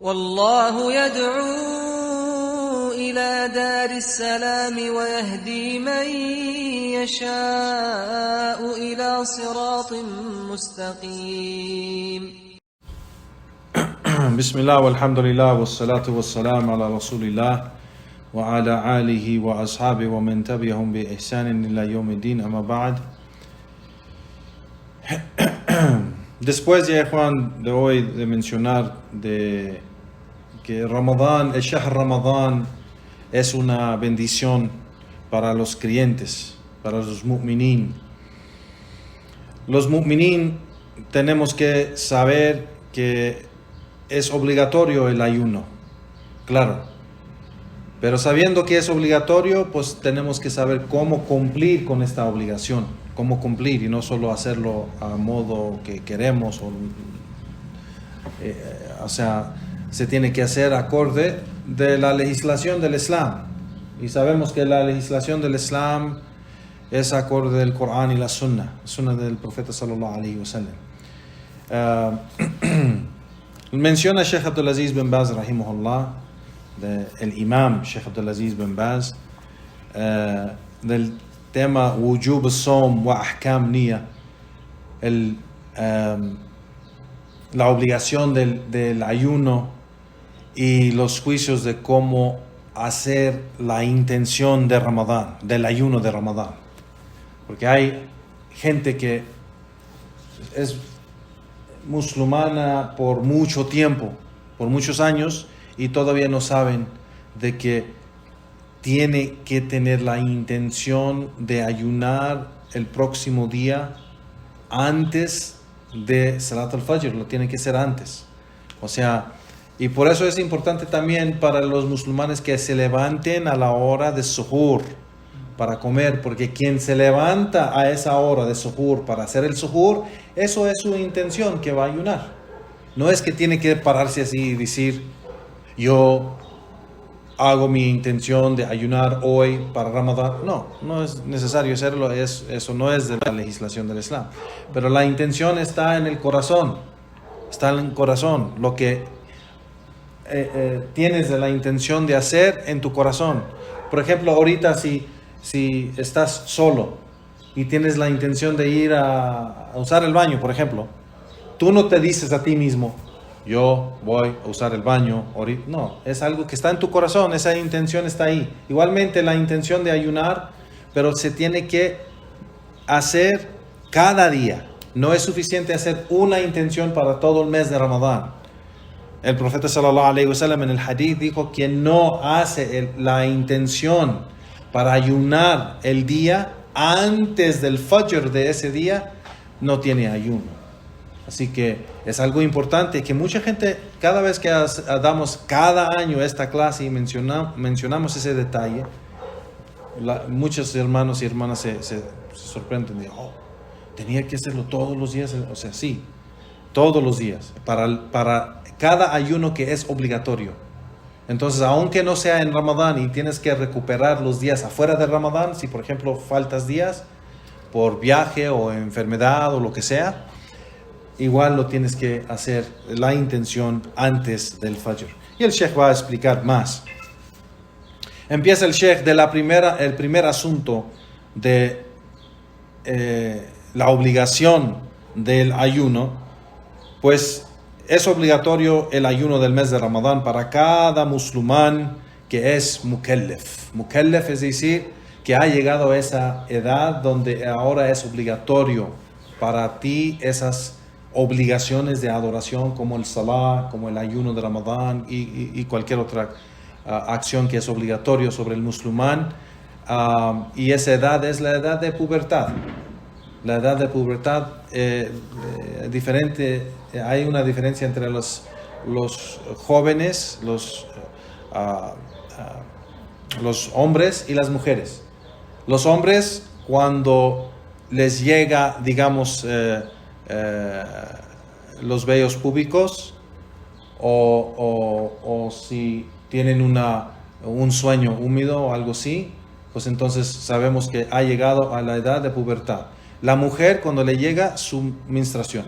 والله يدعو إلى دار السلام ويهدي من يشاء إلى صراط مستقيم. بسم الله والحمد لله والصلاة والسلام على رسول الله وعلى آله وأصحابه ومن تبعهم بإحسان إلى يوم الدين أما بعد. Después ya Juan de hoy de mencionar de que Ramadán, el Shahr Ramadán es una bendición para los creyentes, para los mu'minin. Los mu'minin tenemos que saber que es obligatorio el ayuno, claro. Pero sabiendo que es obligatorio, pues tenemos que saber cómo cumplir con esta obligación, cómo cumplir y no solo hacerlo a modo que queremos. O sea, se tiene que hacer acorde de la legislación del Islam. Y sabemos que la legislación del Islam es acorde del Corán y la Sunna del profeta sallallahu alaihi wasallam. Menciona Sheikh Abdulaziz bin Baz rahimahullah, el imam Sheikh Abdulaziz bin Baz, del tema wujub as-sawm wa ahkam niya, la obligación del ayuno y los juicios de cómo hacer la intención de Ramadán, del ayuno de Ramadán. Porque hay gente que es musulmana por mucho tiempo, por muchos años, y todavía no saben de que tiene que tener la intención de ayunar el próximo día antes de Salat al-Fajr, lo tiene que ser antes. O sea, y por eso es importante también para los musulmanes que se levanten a la hora de suhur para comer, porque quien se levanta a esa hora de suhur para hacer el suhur, eso es su intención, que va a ayunar. No es que tiene que pararse así y decir, yo hago mi intención de ayunar hoy para Ramadán. No es necesario hacerlo, eso no es de la legislación del Islam. Pero la intención está en el corazón, lo que tienes de la intención de hacer en tu corazón. Por ejemplo, ahorita si estás solo y tienes la intención de ir a usar el baño, por ejemplo, tú no te dices a ti mismo, yo voy a usar el baño ahorita. No, es algo que está en tu corazón, esa intención está ahí. Igualmente la intención de ayunar, pero se tiene que hacer cada día. No es suficiente hacer una intención para todo el mes de Ramadán. El profeta sallallahu alaihi wasallam en el hadith dijo, quien no hace la intención para ayunar el día antes del fajr de ese día, no tiene ayuno. Así que es algo importante que mucha gente, cada vez que damos cada año esta clase y mencionamos ese detalle, muchos hermanos y hermanas se sorprenden de, tenía que hacerlo todos los días. O sea, sí, todos los días, para cada ayuno que es obligatorio. Entonces, aunque no sea en Ramadán y tienes que recuperar los días afuera de Ramadán, si por ejemplo faltas días por viaje o enfermedad o lo que sea, igual lo tienes que hacer la intención antes del Fajr. Y el Sheikh va a explicar más. Empieza el Sheikh de el primer asunto de la obligación del ayuno. Pues es obligatorio el ayuno del mes de Ramadán para cada musulmán que es mukallaf. Mukallaf es decir, que ha llegado a esa edad donde ahora es obligatorio para ti esas obligaciones de adoración como el salah, como el ayuno de Ramadán y cualquier otra acción que es obligatorio sobre el musulmán. Y esa edad es la edad de pubertad. La edad de pubertad diferente. Hay una diferencia entre los jóvenes, los hombres y las mujeres. Los hombres, cuando les llega, digamos, los vellos púbicos o si tienen un sueño húmedo o algo así, pues entonces sabemos que ha llegado a la edad de pubertad. La mujer, cuando le llega su menstruación,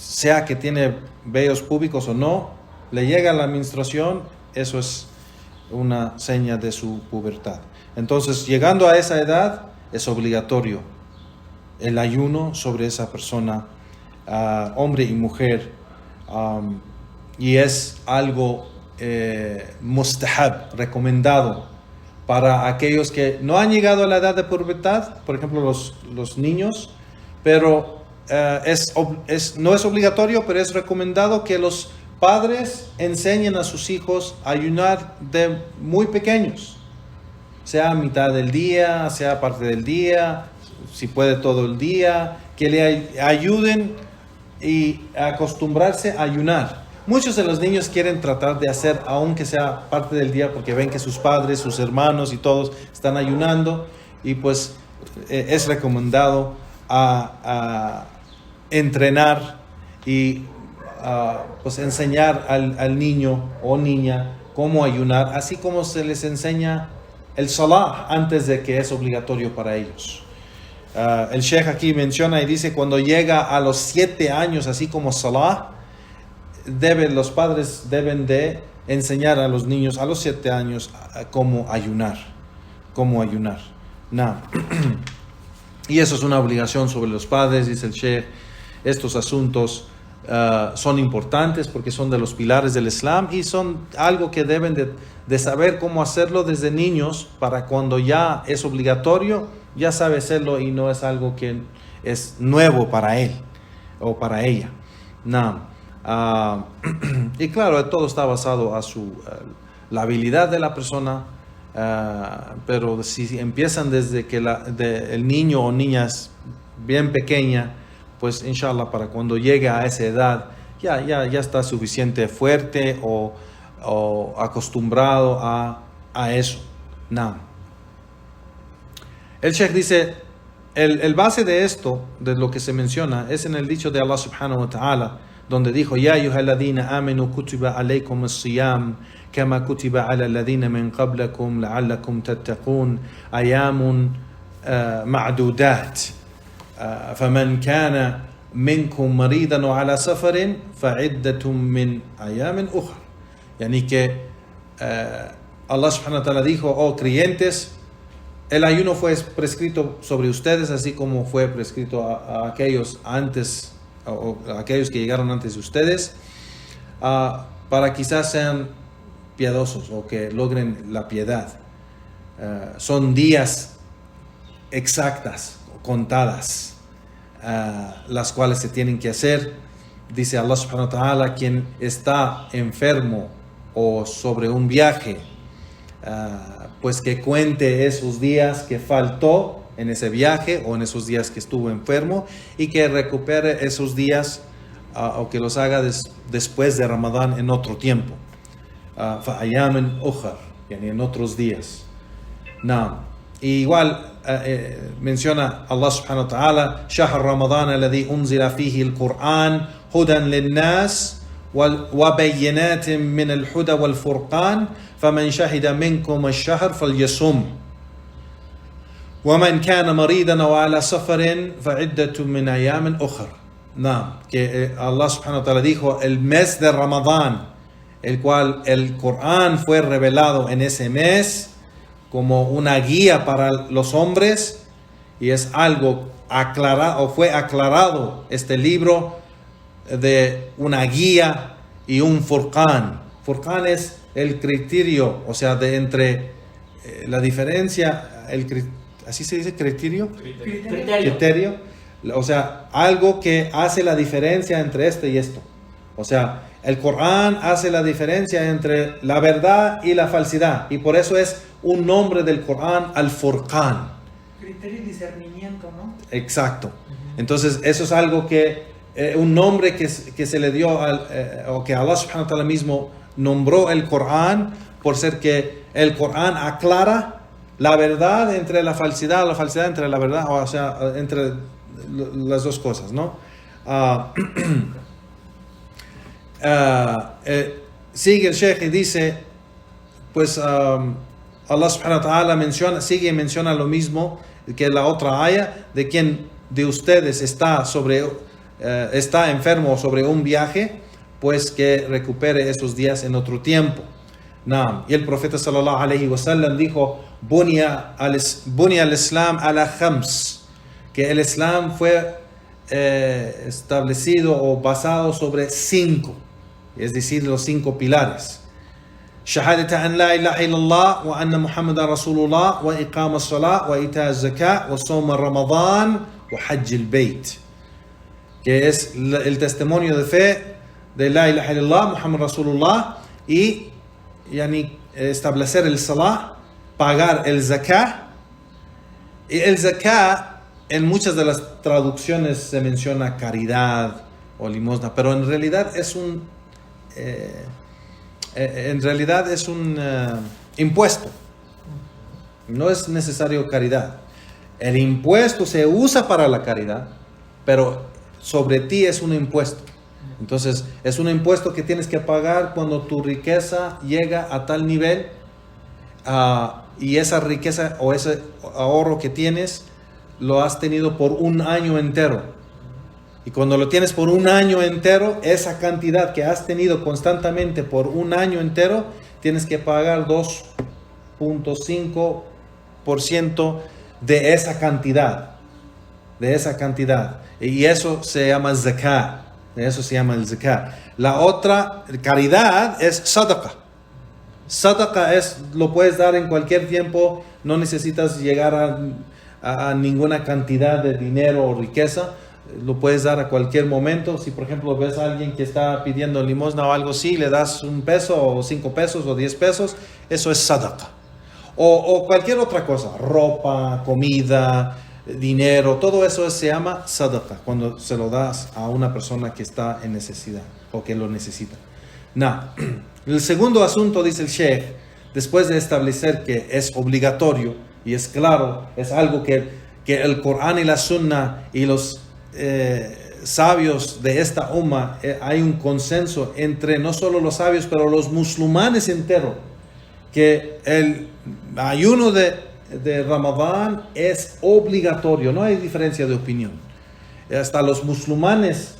sea que tiene vellos púbicos o no, le llega la menstruación, eso es una seña de su pubertad. Entonces, llegando a esa edad, es obligatorio el ayuno sobre esa persona, hombre y mujer, y es algo mustahab, recomendado para aquellos que no han llegado a la edad de pubertad, por ejemplo los niños, pero no es obligatorio, pero es recomendado que los padres enseñen a sus hijos a ayunar de muy pequeños, sea a mitad del día, sea parte del día, si puede todo el día, que le ayuden y acostumbrarse a ayunar. Muchos de los niños quieren tratar de hacer, aunque sea parte del día, porque ven que sus padres, sus hermanos y todos están ayunando, y pues es recomendado a entrenar y pues enseñar al niño o niña cómo ayunar, así como se les enseña el salah antes de que es obligatorio para ellos. El Sheikh aquí menciona y dice, cuando llega a los 7 años, así como salah, los padres deben de enseñar a los niños a los 7 años cómo ayunar. Y eso es una obligación sobre los padres, dice el Sheikh. Estos asuntos son importantes porque son de los pilares del Islam y son algo que deben de saber cómo hacerlo desde niños, para cuando ya es obligatorio, ya sabe hacerlo y no es algo que es nuevo para él o para ella. Y claro, todo está basado a la habilidad de la persona, pero si empiezan desde que el niño o niña es bien pequeña, pues inshallah para cuando llegue a esa edad ya está suficiente fuerte o acostumbrado a eso. El Sheikh dice, el base de esto, de lo que se menciona, es en el dicho de Allah subhanahu wa ta'ala, donde dijo, Ya ayyuhalladhina amanu kutiba alaykum as-siyam kama kutiba ala alladhina min qablakum la'allakum tattaqun ayamun ma'dudat faman kana minkum maridan o ala safarin fa'iddatum min ayamin ukhra. Yani que Allah subhanahu wa ta'ala dijo, oh creyentes, el ayuno fue prescrito sobre ustedes, así como fue prescrito a aquellos antes, o aquellos que llegaron antes de ustedes, para quizás sean piadosos o que logren la piedad. Son días exactas, contadas, las cuales se tienen que hacer. Dice Allah subhanahu wa ta'ala, quien está enfermo o sobre un viaje, pues que cuente esos días que faltó en ese viaje o en esos días que estuvo enfermo, y que recupere esos días o que los haga después de Ramadán en otro tiempo. Fa'ayamin ukhar, yani en otros días. Y igual menciona Allah subhanahu wa ta'ala, Shahr Ramadan alladhi unzila fihi al-Qur'an hudan lin-nas وبينات من الهدى والفرقان فمن شهد منكم الشهر فليصم ومن كان مريضا أو على سفر فعدة من أيام أخر. Que Allah subhanahu wa ta'ala dijo, el mes de Ramadán, el cual el Corán fue revelado en ese mes como una guía para los hombres, y es algo aclarado, o fue aclarado este libro de una guía y un furqán. Furqán es el criterio, o sea, de entre la diferencia, ¿así se dice criterio? Criterio. O sea, algo que hace la diferencia entre esto y esto. O sea, el Corán hace la diferencia entre la verdad y la falsidad, y por eso es un nombre del Corán, al-Furqán. Criterio y discernimiento, ¿no? Exacto. Entonces, eso es algo que un nombre que se le dio o que Allah subhanahu wa ta'ala mismo nombró el Corán, por ser que el Corán aclara la verdad entre la falsidad entre la verdad, o sea, entre las dos cosas, ¿no? Sigue el Sheikh y dice, pues Allah subhanahu wa ta'ala menciona lo mismo que la otra aya, de quien de ustedes está sobre está enfermo sobre un viaje, pues que recupere esos días en otro tiempo. Naam. Y el profeta sallallahu alayhi wa sallam dijo, bunia al-Islam ala khams, que el Islam fue establecido o basado sobre 5, es decir, los 5 pilares. Shahadata an la ilaha illallah wa anna Muhammadan Rasulullah wa iqam as-salah wa ita az-zakah wa sawm Ramadan wa hajj al-bayt, que es el testimonio de fe de la ilaha illallah, Muhammad Rasulullah, y establecer el salah, pagar el zakah. Y el zakah, en muchas de las traducciones se menciona caridad o limosna, pero en realidad es un impuesto. No es necesario caridad. El impuesto se usa para la caridad, pero sobre ti es un impuesto. Entonces, es un impuesto que tienes que pagar cuando tu riqueza llega a tal nivel, y esa riqueza o ese ahorro que tienes lo has tenido por un año entero. Y cuando lo tienes por un año entero, esa cantidad que has tenido constantemente por un año entero, tienes que pagar 2.5% de esa cantidad. Y eso se llama zakah. Eso se llama el zakah. La otra, caridad, es sadaqa. Sadaqa lo puedes dar en cualquier tiempo, no necesitas llegar a ninguna cantidad de dinero o riqueza, lo puedes dar a cualquier momento. Si por ejemplo ves a alguien que está pidiendo limosna o algo así, le das $1 o 5 pesos o 10 pesos, eso es sadaqa. O cualquier otra cosa, ropa, comida, dinero, todo eso se llama sadaqa, cuando se lo das a una persona que está en necesidad o que lo necesita. El segundo asunto, dice el Sheikh, después de establecer que es obligatorio y es claro, es algo que el Corán y la Sunna y los sabios de esta umma, hay un consenso entre no solo los sabios, pero los musulmanes enteros, que el ayuno de Ramadán es obligatorio, no hay diferencia de opinión. Hasta los musulmanes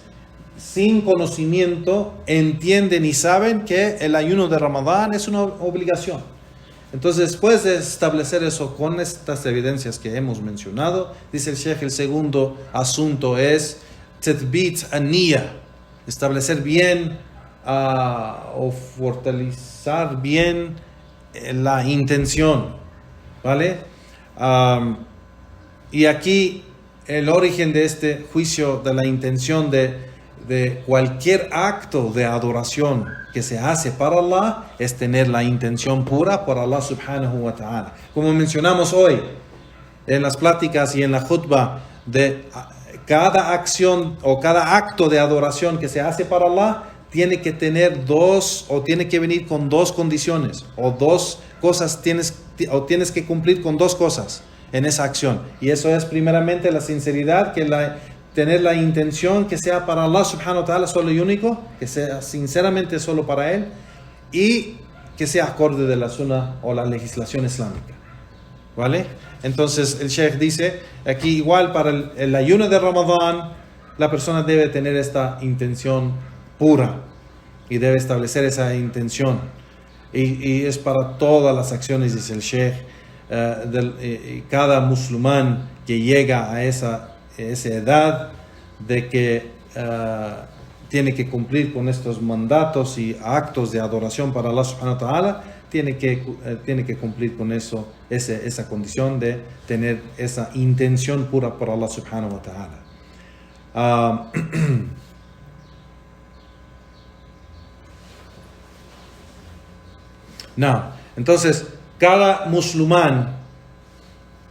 sin conocimiento entienden y saben que el ayuno de Ramadán es una obligación. Entonces, después de establecer eso con estas evidencias que hemos mencionado, dice el Sheikh, el segundo asunto es tadbit an-niyya, establecer bien o fortalecer bien la intención, ¿vale? Y aquí el origen de este juicio de la intención de cualquier acto de adoración que se hace para Allah es tener la intención pura por Allah subhanahu wa ta'ala. Como mencionamos hoy en las pláticas y en la khutbah, de cada acción o cada acto de adoración que se hace para Allah tiene que tener tiene que venir con 2 condiciones o 2 cosas, tienes que cumplir con 2 cosas en esa acción. Y eso es primeramente la sinceridad, tener la intención que sea para Allah subhanahu wa ta'ala solo y único, que sea sinceramente solo para Él, y que sea acorde de la sunna o la legislación islámica, ¿vale? Entonces el Sheikh dice aquí, igual para el ayuno de Ramadán, la persona debe tener esta intención pura y debe establecer esa intención, y es para todas las acciones, dice el Sheikh. Cada musulmán que llega a esa edad de que tiene que cumplir con estos mandatos y actos de adoración para Allah subhanahu wa ta'ala, tiene que cumplir con eso, esa condición de tener esa intención pura por Allah subhanahu wa ta'ala. Entonces, cada musulmán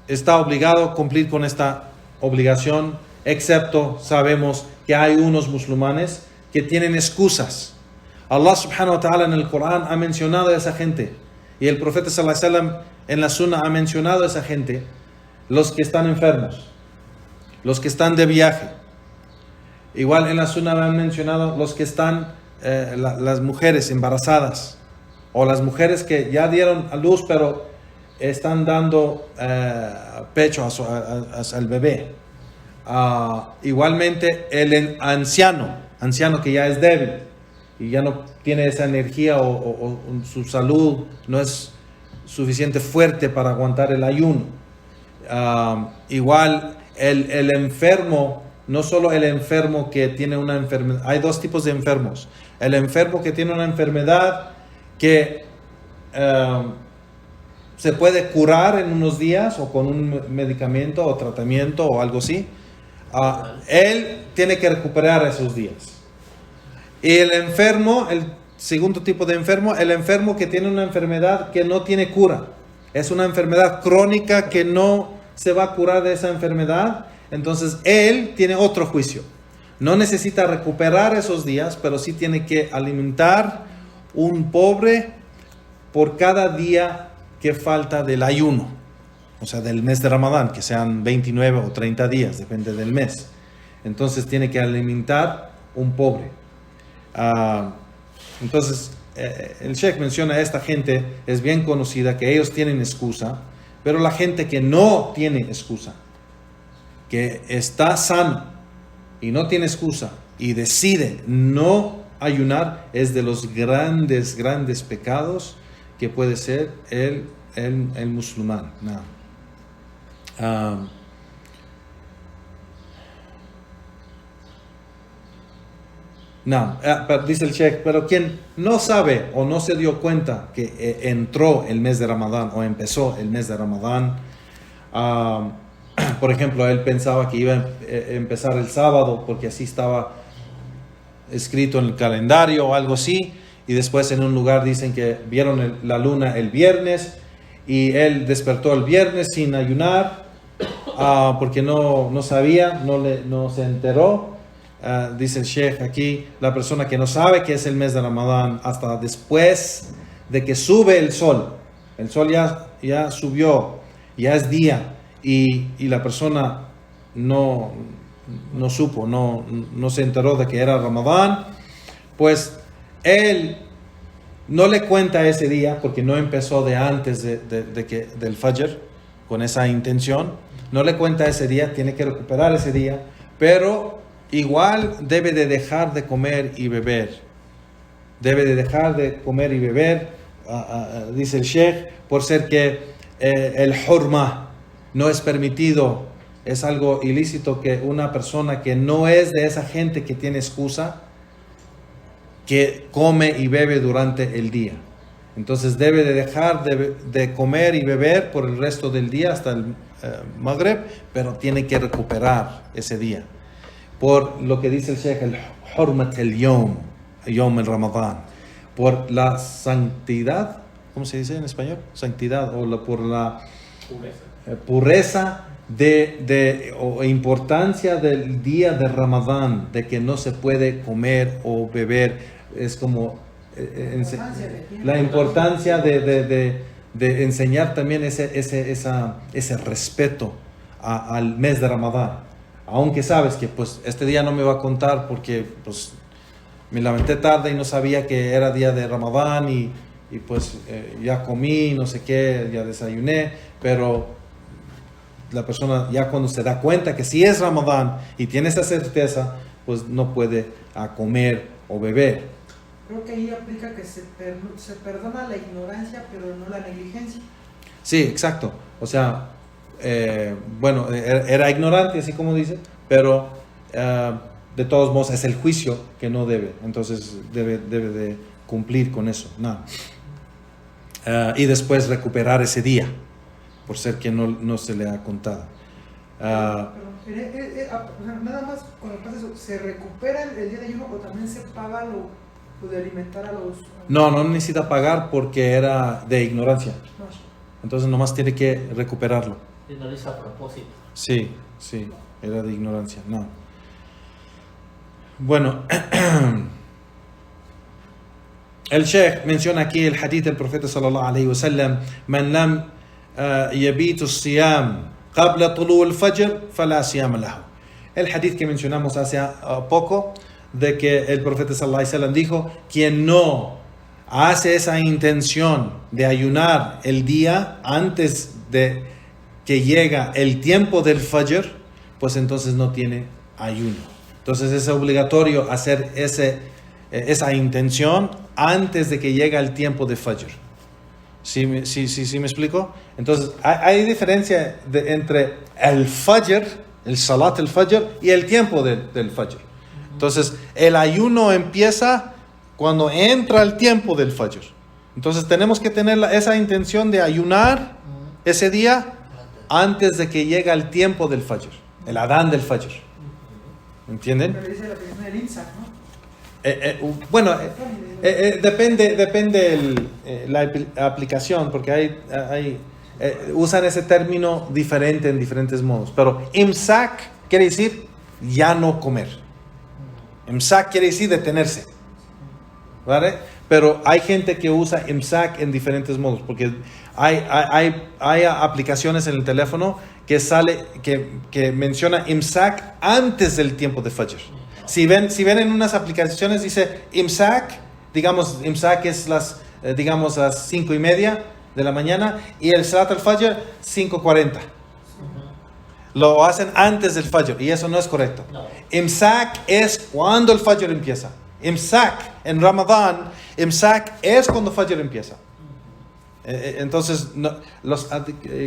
está obligado a cumplir con esta obligación, excepto sabemos que hay unos musulmanes que tienen excusas. Allah subhanahu wa ta'ala en el Corán ha mencionado a esa gente, y el profeta sallallahu alaihi wasallam en la sunna ha mencionado a esa gente: los que están enfermos, los que están de viaje. Igual en la sunna han mencionado los que están, las mujeres embarazadas, o las mujeres que ya dieron a luz pero están dando pecho al bebé. igualmente el anciano que ya es débil y ya no tiene esa energía o su salud no es suficiente fuerte para aguantar el ayuno. Igual el enfermo, no solo el enfermo que tiene una enfermedad, hay dos tipos de enfermos. El enfermo que tiene una enfermedad que se puede curar en unos días o con un medicamento o tratamiento o algo así, él tiene que recuperar esos días. Y el enfermo, el segundo tipo de enfermo, el enfermo que tiene una enfermedad que no tiene cura, es una enfermedad crónica que no se va a curar de esa enfermedad, entonces él tiene otro juicio. No necesita recuperar esos días, pero sí tiene que alimentar un pobre por cada día que falta del ayuno, o sea, del mes de Ramadán, que sean 29 o 30 días, depende del mes. Entonces tiene que alimentar un pobre. Entonces, el Sheikh menciona a esta gente, es bien conocida, que ellos tienen excusa, pero la gente que no tiene excusa, que está sano y no tiene excusa y decide no ayunar, es de los grandes pecados que puede ser el musulmán. Dice el Sheikh, pero quien no sabe o no se dio cuenta que entró el mes de Ramadán o empezó el mes de Ramadán, por ejemplo, él pensaba que iba a empezar el sábado porque así estaba escrito en el calendario o algo así, y después en un lugar dicen que vieron la luna el viernes y él despertó el viernes sin ayunar porque no sabía, no se enteró. Dice el Sheikh aquí, la persona que no sabe que es el mes de Ramadán hasta después de que sube el sol ya subió, ya es día, y la persona no supo, no se enteró de que era Ramadán, pues él no le cuenta ese día porque no empezó de antes del Fajr con esa intención, no le cuenta ese día, tiene que recuperar ese día, pero igual debe de dejar de comer y beber. Debe de dejar de comer y beber, dice el Sheikh, por ser que el hurma no es permitido, es algo ilícito que una persona que no es de esa gente que tiene excusa, que come y bebe durante el día. Entonces debe de dejar de comer y beber por el resto del día hasta el Maghrib, pero tiene que recuperar ese día. Por lo que dice el Sheikh, el hurmat el-yom el Ramadán, por la santidad, ¿cómo se dice en español? Santidad, por la pureza o importancia del día de Ramadán, de que no se puede comer o beber. Es como la importancia de enseñar también ese respeto al mes de Ramadán. Aunque sabes que pues este día no me va a contar porque pues me levanté tarde y no sabía que era día de Ramadán y pues ya comí, no sé qué, ya desayuné, pero la persona ya cuando se da cuenta que sí es Ramadán y tiene esa certeza, pues no puede comer o beber. Creo que ahí aplica que se perdona la ignorancia, pero no la negligencia. Sí, exacto. O sea, bueno, era ignorante, así como dice, pero de todos modos es el juicio que no debe. Entonces debe de cumplir con eso. Y después recuperar ese día, por ser que no se le ha contado. Nada más cuando pasa eso, ¿se recupera el día de ayuno o también se paga lo de alimentar a los...? No necesita pagar porque era de ignorancia. Entonces nomás tiene que recuperarlo. Y no lo hizo a propósito. Sí, era de ignorancia. No. Bueno, el Sheikh menciona aquí el hadith del profeta sallallahu alayhi wa sallam: Man lam yabitu siyam qabla tulu al-fajr fala siyam lahu. El hadith que mencionamos hace poco, de que el profeta sallallahu alayhi wa sallam dijo: quien no hace esa intención de ayunar el día antes de que llega el tiempo del Fajr, pues entonces no tiene ayuno. Entonces es obligatorio hacer esa intención antes de que llegue el tiempo de Fajr. ¿Sí me explico? Entonces hay diferencia entre el Fajr, el Salat el Fajr y el tiempo del Fajr. Entonces el ayuno empieza cuando entra el tiempo del Fajr. Entonces tenemos que tener esa intención de ayunar ese día antes de que llegue el tiempo del Fajr, el Adán del Fajr. ¿Entienden? Pero dice la aplicación del INSAC, ¿no? Depende la aplicación, porque usan ese término diferente en diferentes modos. Pero imsak quiere decir ya no comer. Imsak quiere decir detenerse. ¿Vale? Pero hay gente que usa imsak en diferentes modos, porque hay aplicaciones en el teléfono que menciona imsak antes del tiempo de Fajr. Si ven en unas aplicaciones dice imsak, digamos imsak es las 5:30 de la mañana y el Salat al-Fajr 5:40. Lo hacen antes del Fajr y eso no es correcto. Imsak es cuando el Fajr empieza. Imsak en Ramadán, imsak es cuando Fajr empieza. Entonces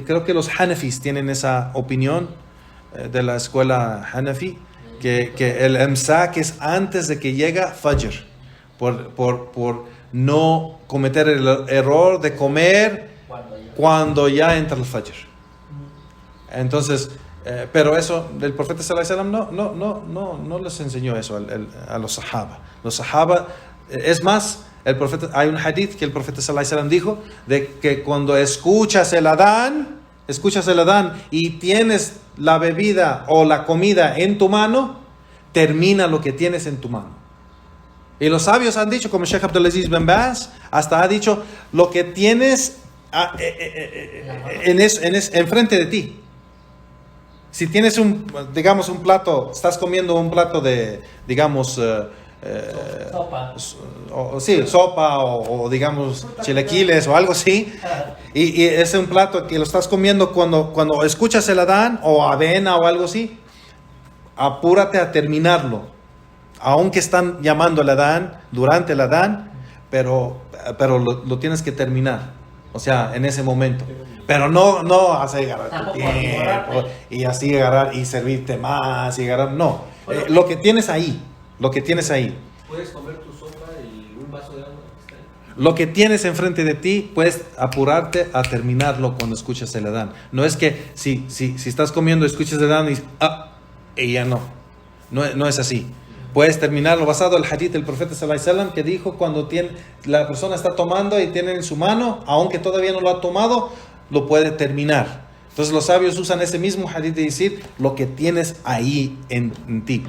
creo que los Hanafis tienen esa opinión de la escuela Hanafi, que el imsak es antes de que llega Fajr, por no cometer el error de comer cuando ya entra el Fajr. Entonces, pero eso, el profeta sallallahu alaihi wasallam no les enseñó eso a los sahaba. Los sahaba, es más, hay un hadith que el profeta sallallahu alaihi wasallam dijo de que cuando escuchas el adán y tienes la bebida o la comida en tu mano, termina lo que tienes en tu mano. Y los sabios han dicho, como Sheikh Abdulaziz bin Baz, hasta ha dicho, lo que tienes enfrente de ti. Si tienes un plato, estás comiendo un plato de, sopa o digamos chilaquiles o algo así, y es un plato que lo estás comiendo cuando escuchas el adán o avena o algo así, apúrate a terminarlo, aunque están llamando el adán durante el adán, pero lo tienes que terminar, o sea, en ese momento. Pero no hacer agarrar tu tiempo y así agarrar y servirte más y agarrar, no. Lo que tienes ahí. Puedes comer tu sopa y un vaso de agua. Lo que tienes enfrente de ti, puedes apurarte a terminarlo cuando escuchas el adán. No es que si estás comiendo, escuchas el adán y ya no es así. Puedes terminarlo basado en el hadith del profeta sallallahu alaihi wasallam que dijo cuando la persona está tomando y tiene en su mano, aunque todavía no lo ha tomado, lo puede terminar. Entonces los sabios usan ese mismo hadith de decir lo que tienes ahí en ti.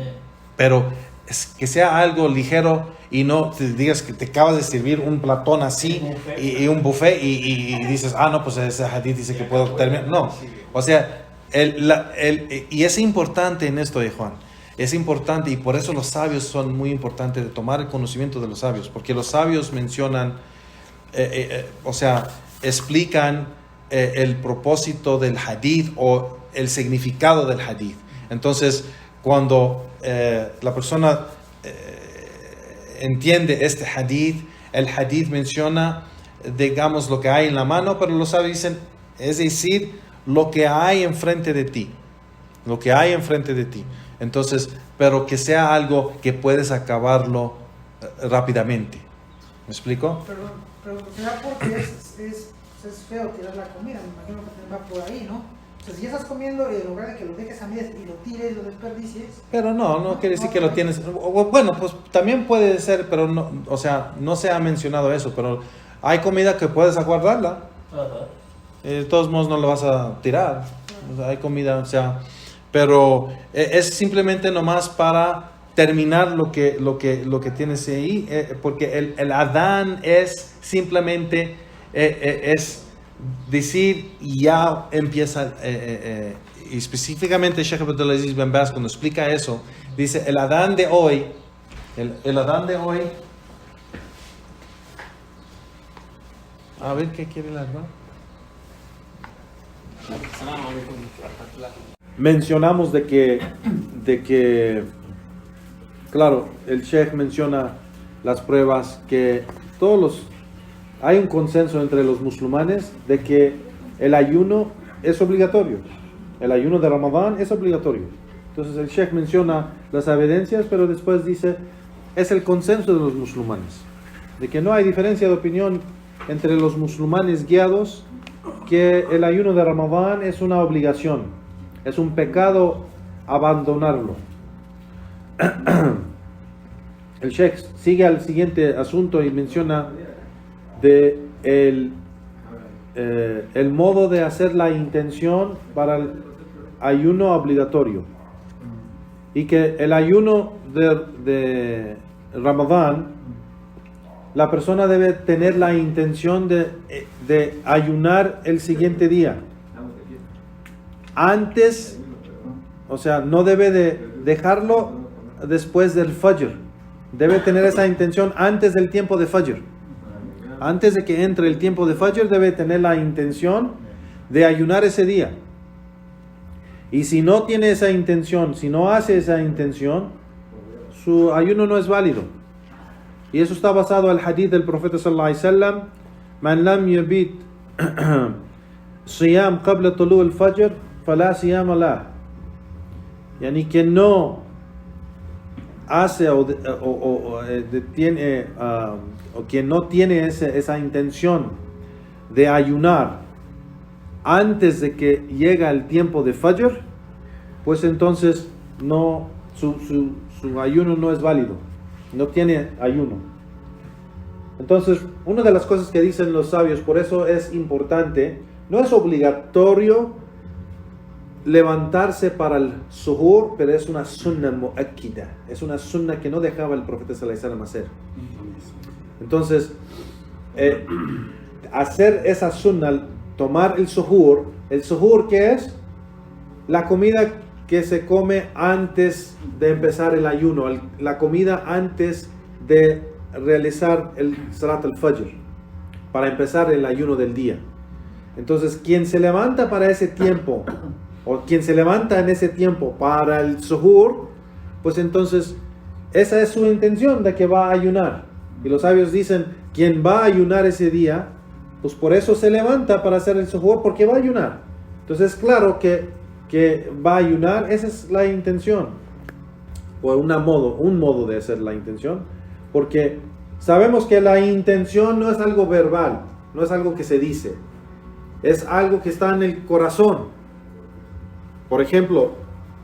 Pero es que sea algo ligero y no te digas que te acabas de servir un platón así y un buffet y dices, no, pues ese hadith dice que puedo terminar. No, o sea, y es importante en esto, Juan. Es importante y por eso los sabios son muy importantes de tomar el conocimiento de los sabios, porque los sabios mencionan, explican el propósito del hadith o el significado del hadith. Entonces, cuando la persona entiende este hadith, el hadith menciona, digamos, lo que hay en la mano, pero los sabios dicen, es decir, lo que hay enfrente de ti. Lo que hay enfrente de ti. Entonces, pero que sea algo que puedes acabarlo rápidamente. ¿Me explico? Pero será porque es feo tirar la comida, me imagino que va por ahí, ¿no? O sea, si ya estás comiendo y en lugar de que lo dejes a medias y lo tires, lo desperdicies. Pero no quiere decir que lo tienes. Bueno, pues también puede ser, pero no, o sea, no se ha mencionado eso, pero hay comida que puedes guardarla. De todos modos no lo vas a tirar. O sea, hay comida, o sea, pero es simplemente nomás para terminar lo que tienes ahí, porque el adán es simplemente es decir, ya empieza, y específicamente Sheikh Abdulaziz bin Baz cuando explica eso, dice, el adán de hoy, a ver qué quiere el hermano. mencionamos de que, claro, el Sheikh menciona las pruebas que hay un consenso entre los musulmanes de que el ayuno es obligatorio. El ayuno de Ramadán es obligatorio. Entonces el Sheikh menciona las evidencias, pero después dice, es el consenso de los musulmanes, de que no hay diferencia de opinión entre los musulmanes guiados, que el ayuno de Ramadán es una obligación, es un pecado abandonarlo. El Sheikh sigue al siguiente asunto y menciona de el modo de hacer la intención para el ayuno obligatorio, y que el ayuno de Ramadán, la persona debe tener la intención de ayunar el siguiente día antes, o sea, no debe de dejarlo después del Fajr, debe tener esa intención antes del tiempo de Fajr. Antes de que entre el tiempo de Fajr debe tener la intención de ayunar ese día. Y si no tiene esa intención, si no hace esa intención, su ayuno no es válido. Y eso está basado en el hadith del profeta sallallahu alaihi wasallam: "Man lam yabit siyam qabla tulu al-fajr, fala siyam lah." Yani que no hace o quien no tiene esa intención de ayunar antes de que llega el tiempo de Fajr, pues entonces no, su ayuno no es válido, no tiene ayuno. Entonces, una de las cosas que dicen los sabios, por eso es importante, no es obligatorio levantarse para el suhur, pero es una sunna mu'akkida, es una sunna que no dejaba el profeta sallallahu alaihi wasallam hacer. Entonces, hacer esa sunna, tomar el suhur ¿qué es? La comida que se come antes de empezar el ayuno, la comida antes de realizar el salat al-fajr, para empezar el ayuno del día. Entonces, quien se levanta para ese tiempo, o quien se levanta en ese tiempo para el suhur, pues entonces esa es su intención de que va a ayunar. Y los sabios dicen, quien va a ayunar ese día, pues por eso se levanta para hacer el suhur, porque va a ayunar. Entonces, claro que va a ayunar, esa es la intención, o un modo de hacer la intención, porque sabemos que la intención no es algo verbal, no es algo que se dice, es algo que está en el corazón. Por ejemplo,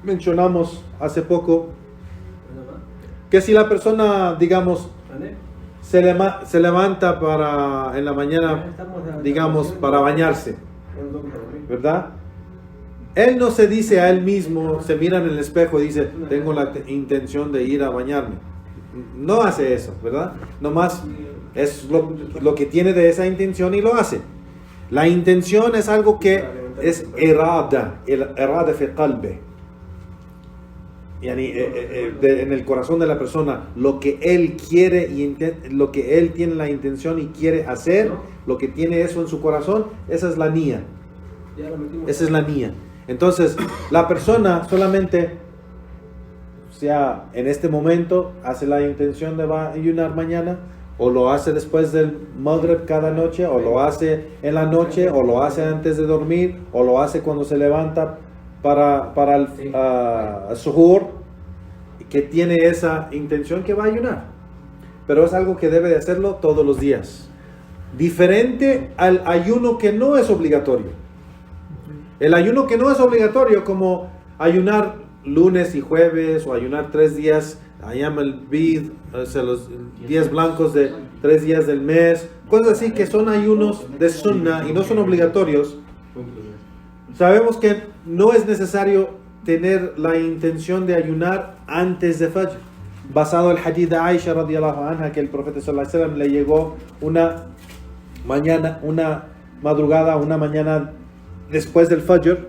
mencionamos hace poco que si la persona, digamos, se levanta en la mañana, digamos, para bañarse, ¿verdad? Él no se dice a él mismo, se mira en el espejo y dice, tengo la intención de ir a bañarme. No hace eso, ¿verdad? Nomás es lo que tiene de esa intención y lo hace. La intención es algo que es irada, el irada fi qalbi. Yani, en el corazón de la persona, lo que él quiere y lo que él tiene la intención y quiere hacer, lo que tiene eso en su corazón, esa es la niyya. Esa es la niyya. Entonces, la persona solamente, o sea, en este momento hace la intención de va a ayunar mañana, o lo hace después del Maghrib cada noche, o lo hace en la noche, o lo hace antes de dormir, o lo hace cuando se levanta para el suhur, que tiene esa intención que va a ayunar. Pero es algo que debe de hacerlo todos los días. Diferente al ayuno que no es obligatorio. El ayuno que no es obligatorio, como ayunar lunes y jueves, o ayunar 3 días, ayam el bid, o sea, los días blancos de 3 días del mes, cosas así que son ayunos de sunna y no son obligatorios. Sabemos que no es necesario tener la intención de ayunar antes de Fajr, basado en el hadith de Aisha radiyallahu anha, que el profeta sallallahu alaihi wasallam le llegó una mañana después del Fajr,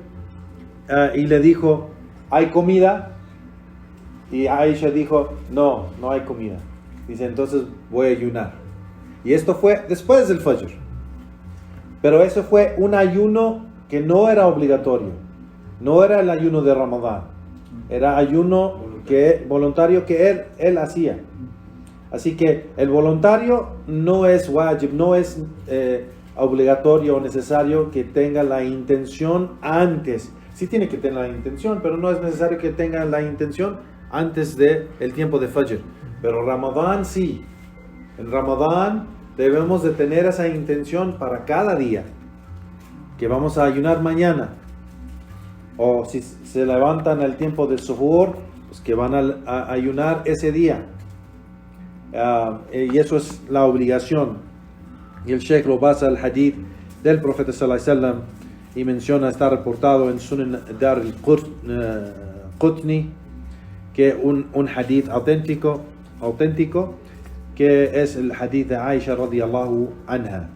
y le dijo, ¿hay comida? Y Aisha dijo, no hay comida. Dice, entonces voy a ayunar. Y esto fue después del Fajr. Pero eso fue un ayuno que no era obligatorio. No era el ayuno de Ramadán, era ayuno voluntario que él hacía. Así que el voluntario no es wajib, no es obligatorio o necesario que tenga la intención antes. Sí tiene que tener la intención, pero no es necesario que tenga la intención antes del tiempo de Fajr. Pero Ramadán sí. En Ramadán debemos de tener esa intención para cada día. Que vamos a ayunar mañana. O si se levantan al tiempo del suhoor, pues que van a ayunar ese día. Y eso es la obligación. Y el Sheikh lo basa al hadith del profeta sallallahu alaihi wasallam y menciona, está reportado en Sunan Dar al-Qutni, que un hadith auténtico, que es el hadith de Aisha radiyallahu anha.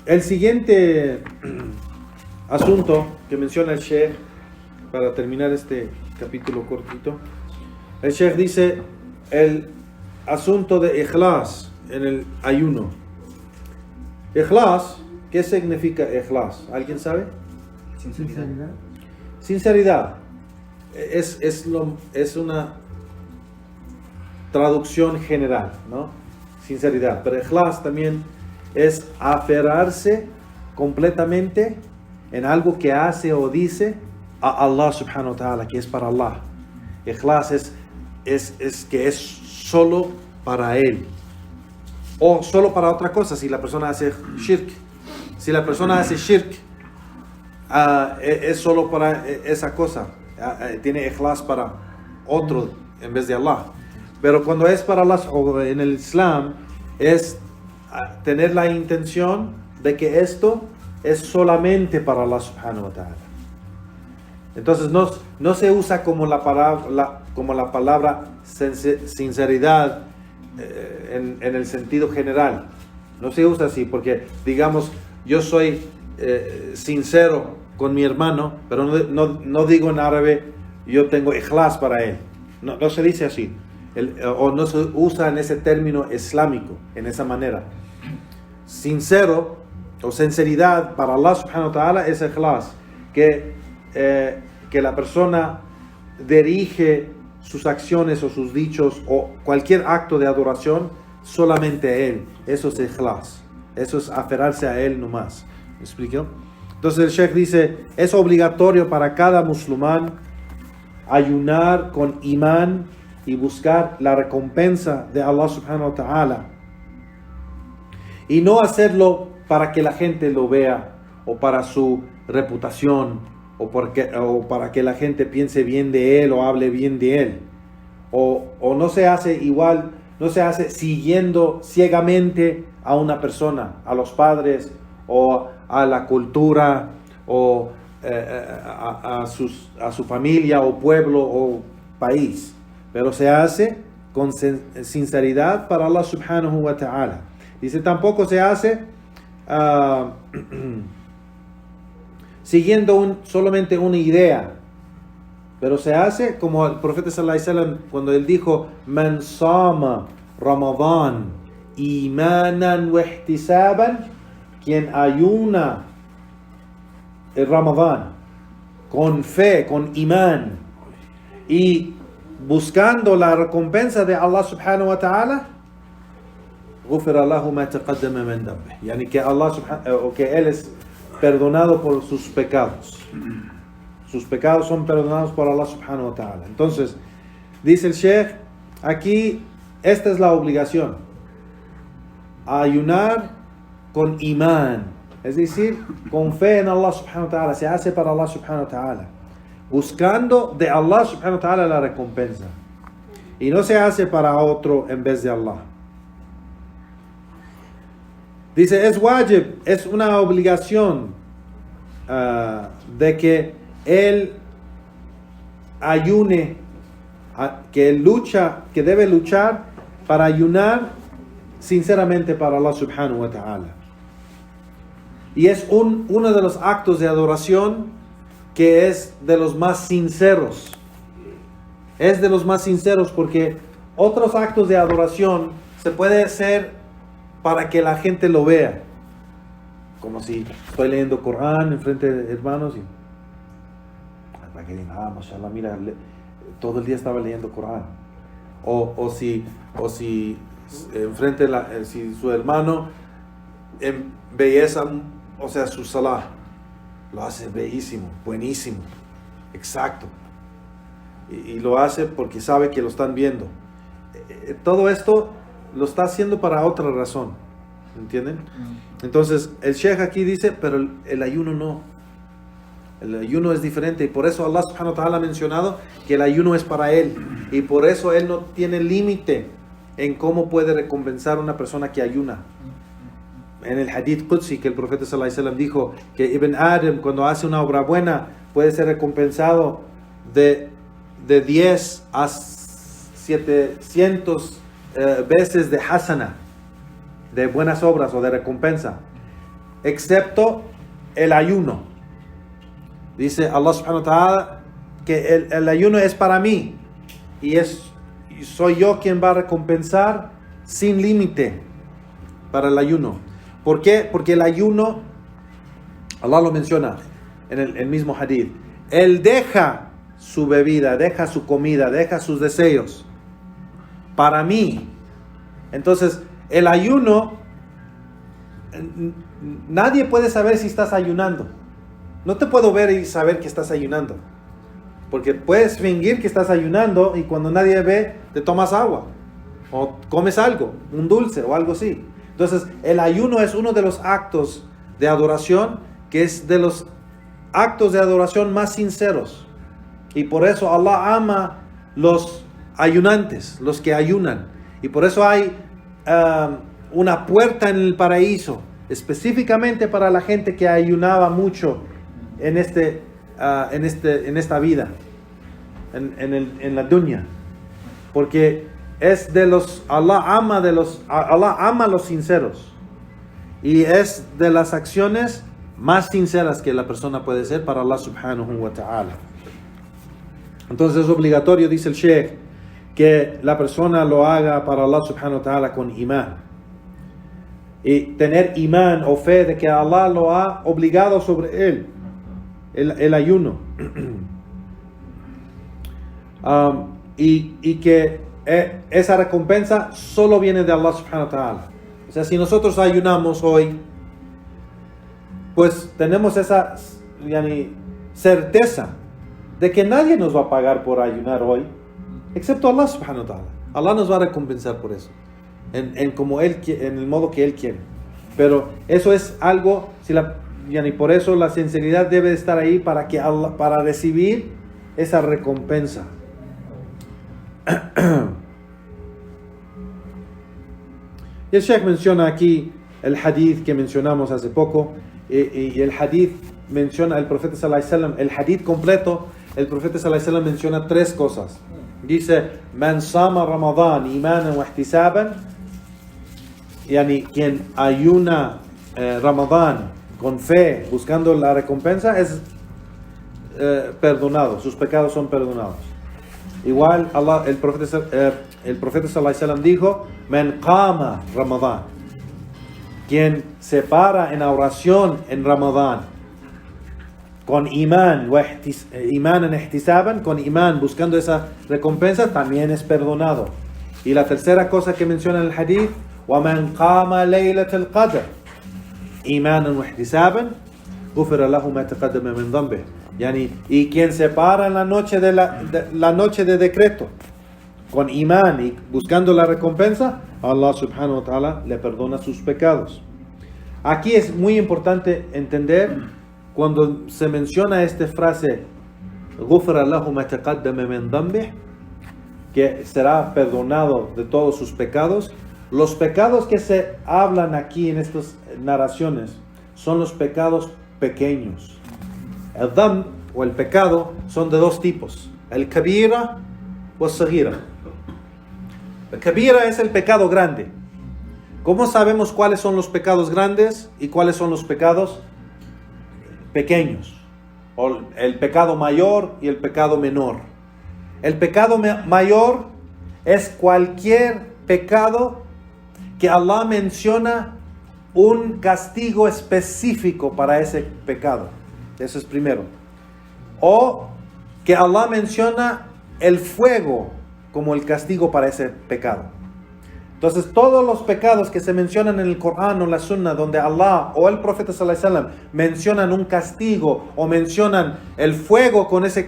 El siguiente asunto que menciona el Sheikh, para terminar este capítulo cortito, el Sheikh dice el asunto de ikhlas en el ayuno. Ikhlas, ¿qué significa ikhlas? ¿Alguien sabe? Sinceridad. Sinceridad. Es una traducción general, ¿no? Sinceridad. Pero ikhlas también es aferrarse completamente en algo que hace o dice a Allah subhanahu wa ta'ala, que es para Allah. Ikhlas es que es solo para Él. O solo para otra cosa, si la persona hace shirk. Si la persona hace shirk, es solo para esa cosa. Tiene ikhlas para otro en vez de Allah. Pero cuando es para Allah, o en el Islam, es tener la intención de que esto es solamente para Allah subhanahu wa ta'ala. Entonces no se usa como la palabra sinceridad en el sentido general. No se usa así, porque digamos, yo soy sincero con mi hermano, pero no digo en árabe, yo tengo ikhlas para él. No se dice así. O no se usa en ese término islámico, en esa manera. Sincero o sinceridad para Allah subhanahu wa ta'ala es ikhlas, que la persona dirige sus acciones o sus dichos o cualquier acto de adoración solamente a Él. Eso es ikhlas, eso es aferrarse a Él nomás. ¿Me explico? Entonces el Sheikh dice, es obligatorio para cada musulmán ayunar con imán y buscar la recompensa de Allah subhanahu wa ta'ala, y no hacerlo para que la gente lo vea o para su reputación o para que la gente piense bien de él o hable bien de él, o no se hace igual, no se hace siguiendo ciegamente a una persona, a los padres o a la cultura o a su familia o pueblo o país, pero se hace con sinceridad para Allah subhanahu wa ta'ala. Dice, tampoco se hace siguiendo solamente una idea, pero se hace como el profeta sallallahu alaihi wasallam cuando él dijo, man sama Ramadán imanan wa ihtisaban, quien ayuna el Ramadán con fe, con imán y buscando la recompensa de Allah subhanahu wa ta'ala, غفر له ما تقدم من ذنبه, yani que Allah que él es perdonado por sus pecados. Sus pecados son perdonados por Allah subhanahu wa ta'ala. Entonces, dice el Sheikh, aquí esta es la obligación: ayunar con imán, es decir, con fe en Allah subhanahu wa ta'ala. Se hace para Allah subhanahu wa ta'ala, buscando de Allah subhanahu wa ta'ala la recompensa, y no se hace para otro en vez de Allah. Dice, es wajib, es una obligación de que él ayune, que debe luchar para ayunar sinceramente para Allah subhanahu wa ta'ala. Y es uno de los actos de adoración que es de los más sinceros. Es de los más sinceros, porque otros actos de adoración se puede hacer para que la gente lo vea, como si estoy leyendo Corán enfrente de hermanos y para que digan, mashallah, mira, todo el día estaba leyendo Corán. O si enfrente si su hermano embelleza, o sea, su salah, lo hace bellísimo, buenísimo, exacto. Y lo hace porque sabe que lo están viendo. Todo esto lo está haciendo para otra razón, ¿entienden? Entonces el Sheikh aquí dice, pero el ayuno no. El ayuno es diferente y por eso Allah subhanahu wa ta'ala ha mencionado que el ayuno es para él y por eso él no tiene límite en cómo puede recompensar a una persona que ayuna. En el hadith Qudsi que el profeta sallallahu alaihi wasallam dijo que Ibn Adam cuando hace una obra buena puede ser recompensado de 10 a 700 veces de hasana, de buenas obras o de recompensa, excepto el ayuno. Dice Allah subhanahu wa ta'ala que el ayuno es para mí y soy yo quien va a recompensar sin límite para el ayuno. ¿Por qué? Porque el ayuno, Allah lo menciona en el mismo hadith, él deja su bebida, deja su comida, deja sus deseos para mí. Entonces el ayuno, nadie puede saber si estás ayunando. No te puedo ver y saber que estás ayunando. Porque puedes fingir que estás ayunando y cuando nadie ve, te tomas agua. O comes algo, un dulce o algo así. Entonces, el ayuno es uno de los actos de adoración que es de los actos de adoración más sinceros. Y por eso Allah ama los ayunantes, los que ayunan. Y por eso hay una puerta en el paraíso, específicamente para la gente que ayunaba mucho en esta vida, en la dunya, porque es de los Allah ama a los sinceros y es de las acciones más sinceras que la persona puede hacer para Allah subhanahu wa ta'ala. Entonces es obligatorio, dice el Sheikh, que la persona lo haga para Allah subhanahu wa ta'ala con imán. Y tener imán o fe de que Allah lo ha obligado sobre él, el ayuno. Y que esa recompensa solo viene de Allah subhanahu wa ta'ala. O sea, si nosotros ayunamos hoy, pues tenemos esa certeza de que nadie nos va a pagar por ayunar hoy, excepto Allah subhanahu wa ta'ala. Allah nos va a recompensar por eso, en el modo que Él quiere. Pero eso es algo, por eso la sinceridad debe de estar ahí para recibir esa recompensa. Y el Sheikh menciona aquí el hadith que mencionamos hace poco, y el hadith menciona el profeta sallallahu alaihi wasallam, el hadith completo, el profeta sallallahu alaihi wasallam menciona 3 cosas. Dice, man sama Ramadan imanan wa ihtisaban, quien ayuna Ramadán con fe, buscando la recompensa, es perdonado, sus pecados son perdonados. Igual el profeta sallallahu alaihi wasallam dijo, man qama Ramadán, quien se para en oración en Ramadán con imán en ihtisaban, con imán buscando esa recompensa, también es perdonado. Y la tercera cosa que menciona en el hadith, wa man qama laylatul qadr imanan wa ihtisaban ghufira lahu ma taqaddama min dhanbihi. Y quien se para en la noche la noche de decreto con imán y buscando la recompensa, Allah subhanahu wa ta'ala le perdona sus pecados. Aquí es muy importante entender cuando se menciona esta frase ghufira lahu ma taqaddama min dhanbihi, que será perdonado de todos sus pecados. Los pecados que se hablan aquí en estas narraciones son los pecados pequeños. El dhanb o el pecado son de 2 tipos: el kabira o el sagira. El kabira es el pecado grande. ¿Cómo sabemos cuáles son los pecados grandes y cuáles son los pecados pequeños? O el pecado mayor y el pecado menor. El pecado mayor es cualquier pecado que Allah menciona un castigo específico para ese pecado. Eso es primero. O que Allah menciona el fuego como el castigo para ese pecado. Entonces, todos los pecados que se mencionan en el Corán o la Sunna, donde Allah o el Profeta sallallahu alaihi wasallam mencionan un castigo o mencionan el fuego con ese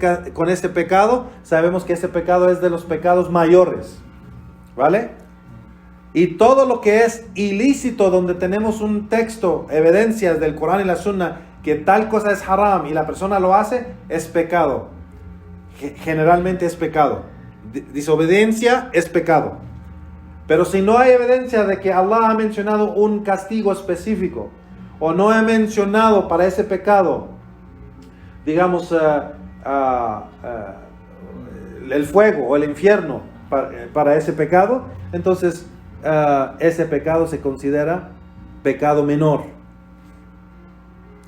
pecado, sabemos que ese pecado es de los pecados mayores, ¿vale? Y todo lo que es ilícito, donde tenemos un texto, evidencias del Corán y la Sunna, que tal cosa es haram y la persona lo hace, es pecado. Generalmente es pecado. Desobediencia es pecado. Pero si no hay evidencia de que Allah ha mencionado un castigo específico, o no ha mencionado para ese pecado, digamos, el fuego o el infierno para ese pecado, entonces ese pecado se considera pecado menor.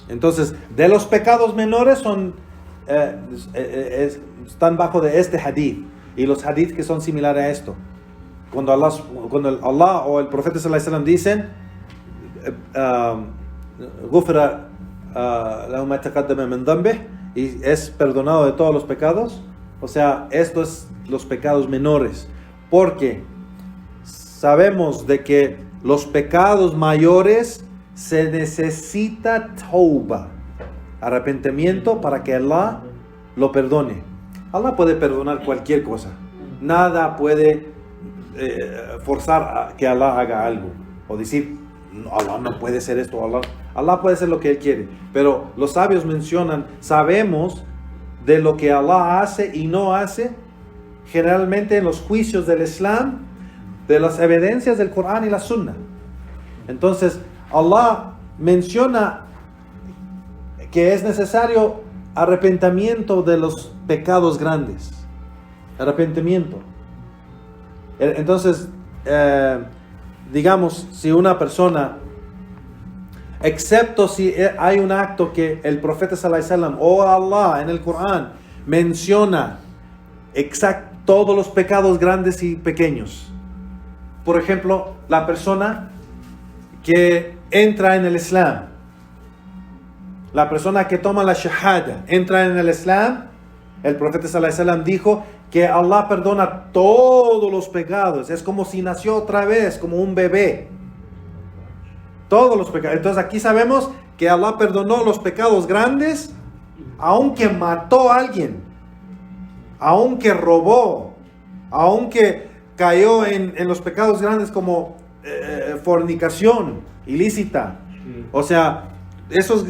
Entonces, de los pecados menores están bajo de este hadith, y los hadith que son similares a esto. Cuando Allah o el Profeta sallallahu alaihi wasallam dicen "Ghufira lahu ma taqaddama min dhanbihi", y es perdonado de todos los pecados, o sea, estos los pecados menores, porque sabemos de que los pecados mayores se necesita tauba, arrepentimiento, para que Allah lo perdone. Allah puede perdonar cualquier cosa. Nada puede forzar a que Allah haga algo, o decir, no, Allah no puede hacer esto. Allah puede hacer lo que Él quiere. Pero los sabios mencionan, sabemos de lo que Allah hace y no hace, generalmente en los juicios del Islam, de las evidencias del Corán y la Sunna. Entonces, Allah menciona que es necesario arrepentimiento de los pecados grandes. Arrepentimiento. Entonces, digamos, si una persona, excepto si hay un acto que el Profeta sallallahu alaihi wasallam o Allah en el Corán menciona todos los pecados grandes y pequeños. Por ejemplo, la persona que entra en el Islam, la persona que toma la shahada, entra en el Islam, el Profeta sallallahu alaihi wasallam dijo que Allah perdona todos los pecados. Es como si nació otra vez, como un bebé. Todos los pecados. Entonces aquí sabemos que Allah perdonó los pecados grandes, aunque mató a alguien, aunque robó, aunque cayó en los pecados grandes como fornicación ilícita. O sea, esas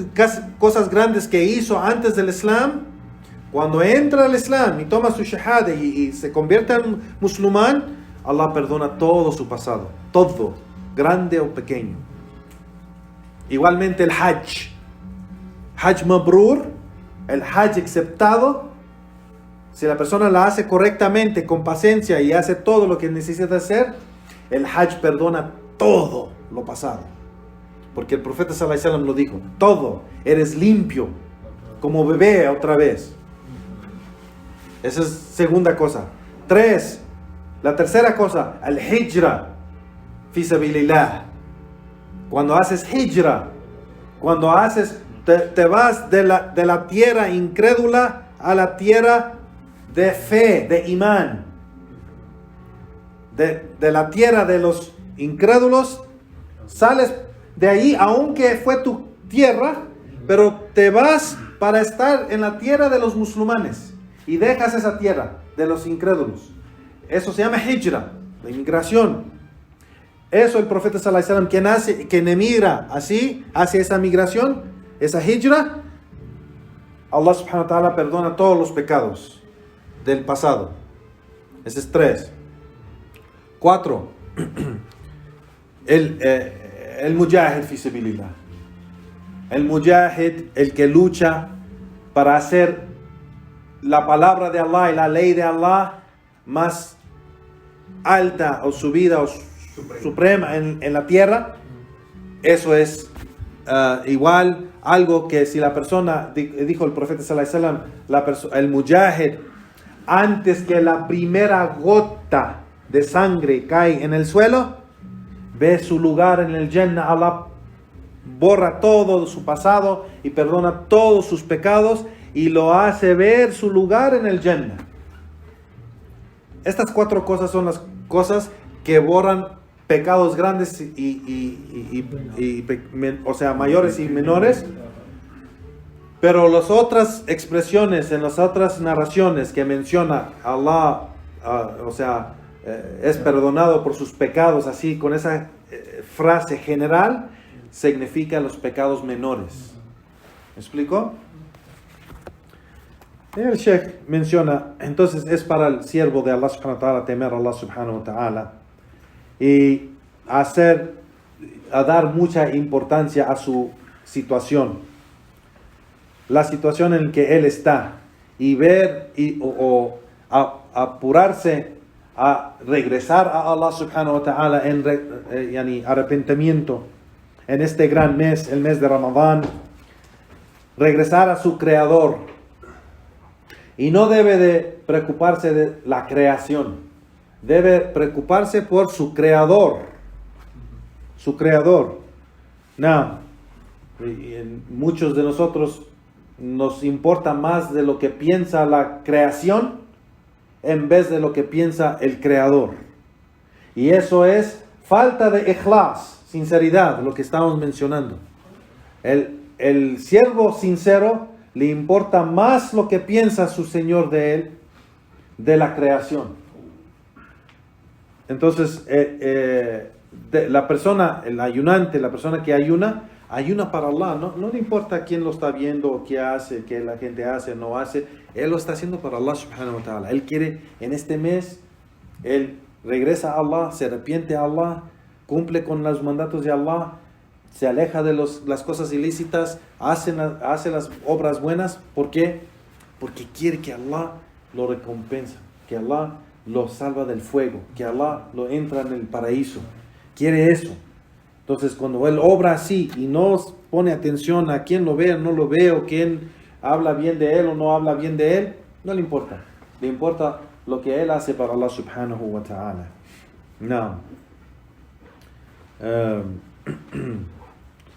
cosas grandes que hizo antes del Islam, cuando entra al Islam y toma su shahada y se convierte en musulmán, Allah perdona todo su pasado, todo, grande o pequeño. Igualmente el Hajj mabrur, el Hajj aceptado, si la persona la hace correctamente, con paciencia, y hace todo lo que necesita hacer, el Hajj perdona todo lo pasado. Porque el Profeta sallallahu alaihi wasallam lo dijo, todo, eres limpio, como bebé otra vez. Esa es segunda cosa. 3. La tercera cosa, el hijra fi sabilillah. Cuando haces hijra, cuando te vas de la tierra incrédula a la tierra de fe, de imán. De la tierra de los incrédulos, sales de ahí, aunque fue tu tierra, pero te vas para estar en la tierra de los musulmanes. Y dejas esa tierra de los incrédulos. Eso se llama hijra, la inmigración. Eso el Profeta sallallahu alaihi wasallam, quien emigra así, hace esa migración, esa hijra, Allah subhanahu wa ta'ala perdona todos los pecados del pasado. Ese es 3. 4. El mujahid fi sabilillah. El mujahid, el que lucha para hacer la palabra de Allah y la ley de Allah más alta o subida o suprema en la tierra. Eso es igual algo que si la persona, dijo el Profeta sallallahu alaihi wasallam, el mujahid, antes que la primera gota de sangre cae en el suelo, ve su lugar en el Jannah, Allah borra todo su pasado y perdona todos sus pecados y lo hace ver su lugar en el Jannah. Estas 4 cosas son las cosas que borran pecados grandes o sea, mayores y menores. Pero las otras expresiones, en las otras narraciones que menciona Allah, o sea, es perdonado por sus pecados, así con esa frase general, significa los pecados menores. ¿Me explico? El Sheikh menciona, entonces es para el siervo de Allah subhanahu wa ta'ala temer a Allah subhanahu wa ta'ala y a dar mucha importancia a su situación, la situación en que él está, y ver o apurarse a regresar a Allah subhanahu wa ta'ala en arrepentimiento en este gran mes, el mes de Ramadán, regresar a su creador. Y no debe de preocuparse de la creación, debe preocuparse por su creador. Su creador. No, muchos de nosotros nos importa más de lo que piensa la creación en vez de lo que piensa el creador. Y eso es falta de ikhlas, sinceridad, lo que estamos mencionando. El siervo sincero le importa más lo que piensa su Señor de él, de la creación. Entonces, la persona, el ayunante, la persona que ayuna para Allah. No le importa quién lo está viendo, o qué hace, qué la gente hace o no hace. Él lo está haciendo para Allah subhanahu wa ta'ala. Él quiere, en este mes, él regresa a Allah, se arrepiente a Allah, cumple con los mandatos de Allah, se aleja de las cosas ilícitas, hace las obras buenas. ¿Por qué? Porque quiere que Allah lo recompensa, que Allah lo salva del fuego, que Allah lo entra en el paraíso. Quiere eso. Entonces, cuando él obra así y no pone atención a quién lo ve o no lo ve, o quién habla bien de él o no habla bien de él, no le importa. Le importa lo que él hace para Allah subhanahu wa ta'ala. No.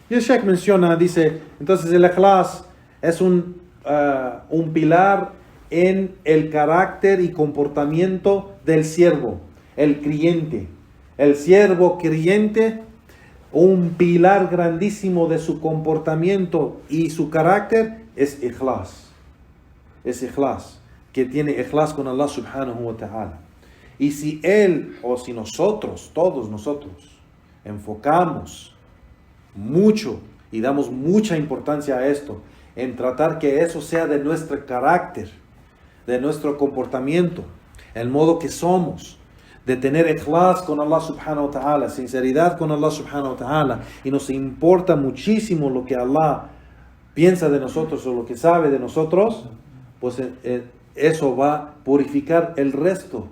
Y el Sheikh menciona, dice, entonces el ikhlas es un pilar en el carácter y comportamiento del siervo, el creyente. El siervo creyente, un pilar grandísimo de su comportamiento y su carácter es ikhlas. Es ikhlas, que tiene ikhlas con Allah subhanahu wa ta'ala. Y si él, o si nosotros, todos nosotros, enfocamos mucho y damos mucha importancia a esto, en tratar que eso sea de nuestro carácter, de nuestro comportamiento, el modo que somos, de tener ikhlas con Allah subhanahu wa ta'ala, sinceridad con Allah subhanahu wa ta'ala, y nos importa muchísimo lo que Allah piensa de nosotros o lo que sabe de nosotros, pues eso va a purificar el resto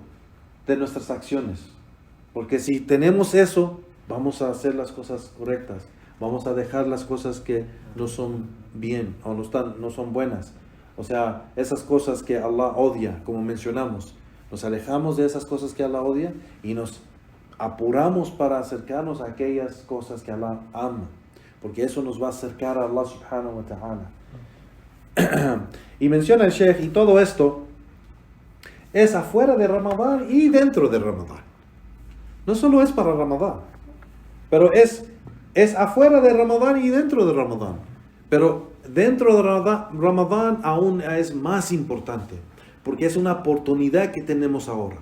de nuestras acciones. Porque si tenemos eso, vamos a hacer las cosas correctas, vamos a dejar las cosas que no son bien o no son buenas. O sea, esas cosas que Allah odia, como mencionamos, nos alejamos de esas cosas que Allah odia y nos apuramos para acercarnos a aquellas cosas que Allah ama, porque eso nos va a acercar a Allah subhanahu wa ta'ala. Y menciona el Sheikh, y todo esto es afuera de Ramadán y dentro de Ramadán. No solo es para Ramadán, pero es afuera de Ramadán y dentro de Ramadán. Pero dentro de Ramadán aún es más importante, porque es una oportunidad que tenemos ahora,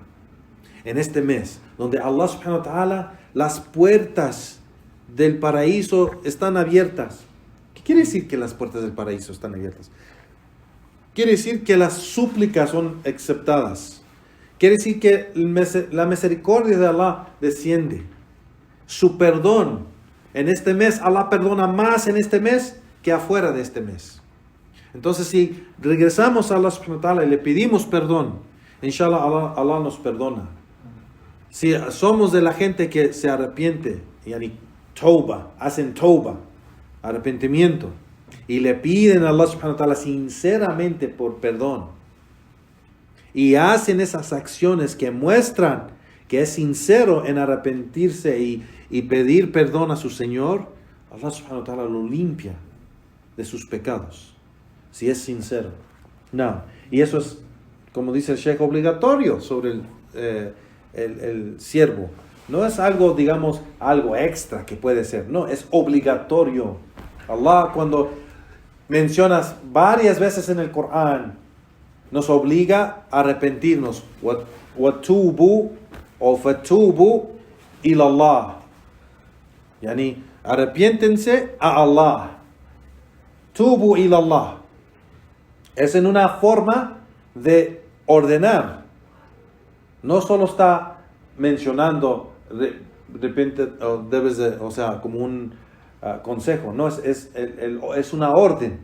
en este mes, donde Allah subhanahu wa ta'ala, las puertas del paraíso están abiertas. ¿Qué quiere decir que las puertas del paraíso están abiertas? Quiere decir que las súplicas son aceptadas. Quiere decir que la misericordia de Allah desciende. Su perdón en este mes, Allah perdona más en este mes que afuera de este mes. Entonces, si regresamos a Allah subhanahu wa ta'ala y le pedimos perdón, inshallah Allah nos perdona. Si somos de la gente que se arrepiente, yani tauba, hacen tauba, arrepentimiento, y le piden a Allah subhanahu wa ta'ala sinceramente por perdón, y hacen esas acciones que muestran que es sincero en arrepentirse y pedir perdón a su Señor, Allah subhanahu wa ta'ala lo limpia de sus pecados, si es sincero. No. Y eso es, como dice el Sheikh, obligatorio sobre el siervo. No es algo, digamos, algo extra que puede ser. No, es obligatorio. Allah, cuando mencionas varias veces en el Corán, nos obliga a arrepentirnos. وَتُوبُوا o فَتُوبُوا إِلَى اللَّهِ. Yani, arrepiéntense a Allah. Tubu ila Allah. Es en una forma de ordenar. No solo está mencionando de repente, o sea, como un consejo. No, es una orden.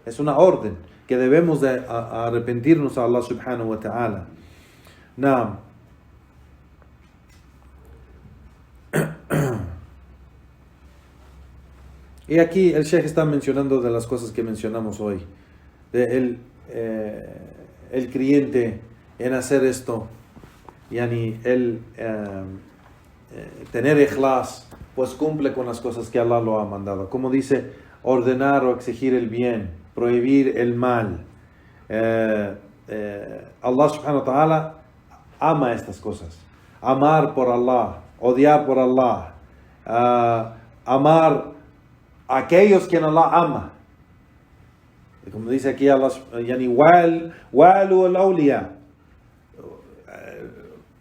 Es una orden que debemos de arrepentirnos a Allah subhanahu wa ta'ala. Now, y aquí el Sheikh está mencionando de las cosas que mencionamos hoy. El creyente en hacer esto, yani el tener ikhlas, pues cumple con las cosas que Allah lo ha mandado. Como dice, ordenar o exigir el bien, prohibir el mal. Allah subhanahu wa ta'ala ama estas cosas. Amar por Allah, odiar por Allah, amar a aquellos que Allah ama. Como dice aquí Allah, yani walu al-awliya.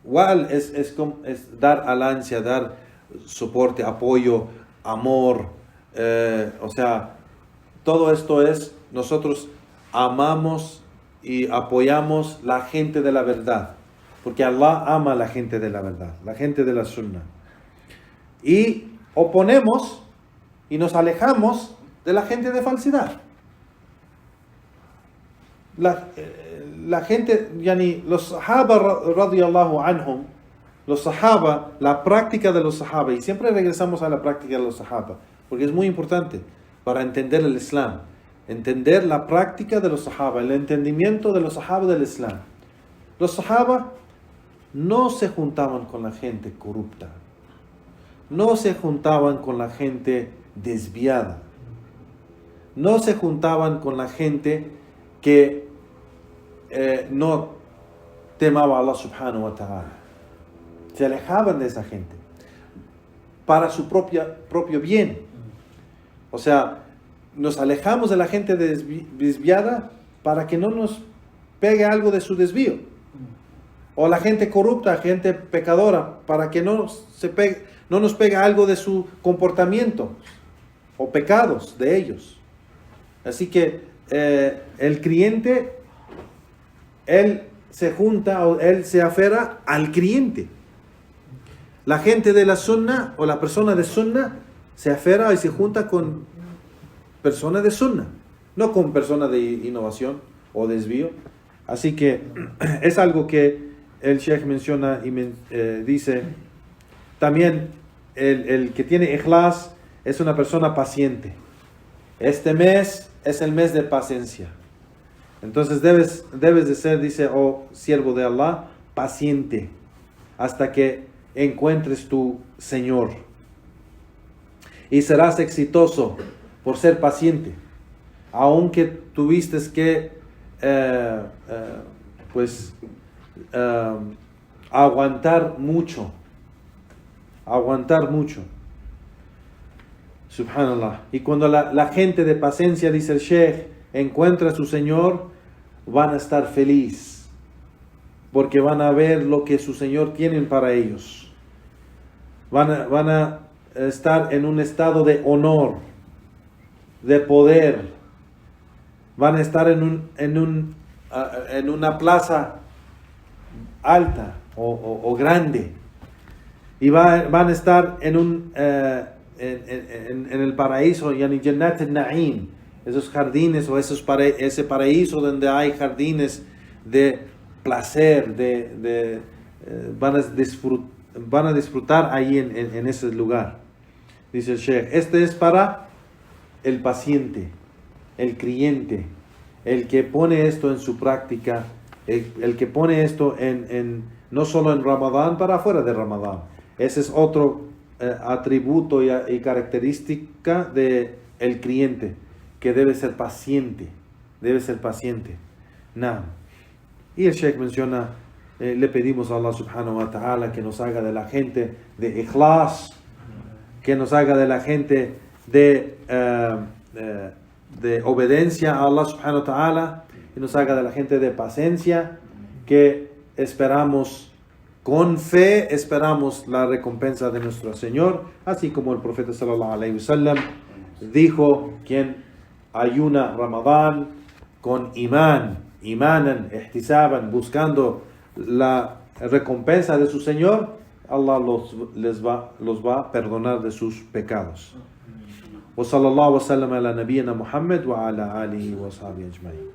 Wal es dar alancia, dar soporte, apoyo, amor. O sea, todo esto es, nosotros amamos y apoyamos la gente de la verdad. Porque Allah ama a la gente de la verdad, la gente de la sunnah. Y oponemos y nos alejamos de la gente de falsidad. La gente, yani los sahaba radiyallahu anhum, los sahaba, la práctica de los sahaba, y siempre regresamos a la práctica de los sahaba, porque es muy importante para entender el Islam, entender la práctica de los sahaba, el entendimiento de los sahaba del Islam. Los sahaba no se juntaban con la gente corrupta, no se juntaban con la gente desviada, no se juntaban con la gente que no temaba a Allah subhanahu wa ta'ala. Se alejaban de esa gente para su propio bien. O sea, nos alejamos de la gente desviada para que no nos pegue algo de su desvío. O la gente corrupta, gente pecadora, para que no nos pegue algo de su comportamiento o pecados de ellos. Así que el creyente, él se junta o él se aferra al creyente. La gente de la sunnah o la persona de sunnah se aferra y se junta con personas de sunnah, no con personas de innovación o desvío. Así que es algo que el Sheikh menciona y dice. También el que tiene ikhlas es una persona paciente. Este mes es el mes de paciencia. Entonces debes de ser, dice, oh siervo de Allah, paciente hasta que encuentres tu Señor. Y serás exitoso por ser paciente. Aunque tuviste que aguantar mucho. Subhanallah. Y cuando la gente de paciencia, dice el Sheikh, encuentra a su Señor, van a estar felices, porque van a ver lo que su Señor tiene para ellos. Van a estar en un estado de honor, de poder. Van a estar en una plaza alta o grande. Y van a estar en el paraíso, yani Jannat al-Na'im, esos jardines o ese paraíso donde hay jardines de placer, van a disfrutar ahí en ese lugar. Dice el Sheikh, este es para el paciente, el creyente, el que pone esto en su práctica, el que pone esto no solo en Ramadán, para afuera de Ramadán. Ese es otro atributo y característica de el creyente, que debe ser paciente, Naam. Y el Sheikh menciona, le pedimos a Allah subhanahu wa ta'ala que nos haga de la gente de ikhlas, que nos haga de la gente de obediencia a Allah subhanahu wa ta'ala, que nos haga de la gente de paciencia, que esperamos con fe, esperamos la recompensa de nuestro Señor, así como el profeta sallallahu alaihi wasallam dijo: quien ayuna Ramadán con imanan, ihtisaban, buscando la recompensa de su Señor, Allah los va a perdonar de sus pecados. Wa sallallahu wa sallam ala nabiyyina Muhammad wa ala alihi wa sahbihi ajma'in.